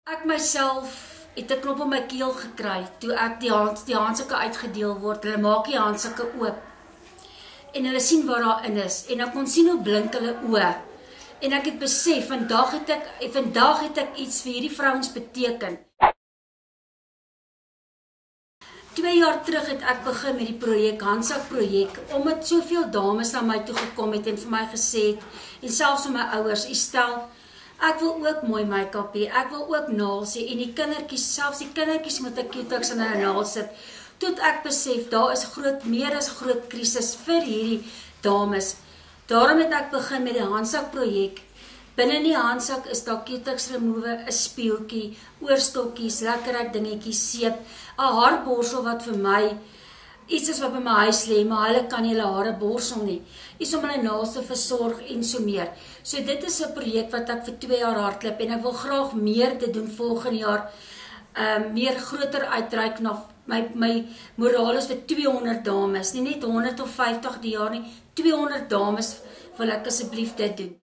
Ek myself het 'n klop op my keel gekry toe ek die handsakke uitgedeel word. Hulle maak die handsakke oop en hulle sien wat daarin is en ek kon sien hoe blink hulle oë. En ek het besef vandag het ek iets vir hierdie vrouens beteken. 2 jaar terug het ek begin met die projek, handsak projek, omdat soveel dames na my toe gekom het en vir my gesê het, en selfs vir my ouers, stel, ek wil ook mooi make-up hê, ek wil ook naels hê, en die kindertjies, selfs die kindertjies met 'n Q-Tex in hulle naels sit, tot ek besef, daar is meer as groot krisis vir hierdie dames. Daarom het ek begin met die handsak projek. Binne in die handsak is daar Q-Tex remover, 'n speeltjie, oorstokkies, lekkerryk dingetjies, seep, 'n haarborsel wat vir my iets is wat by my huis lê, maar hulle kan nie hulle hare borsel nie. Iets om hulle naels te versorg en so meer. So dit is 'n projek wat ek vir 2 jaar hardloop en ek wil graag meer te doen volgende jaar. Meer groter uitreik na my moraal is vir 200 dames, nie net 100 of 50 die jaar nie, 200 dames wil ek asseblief dit doen.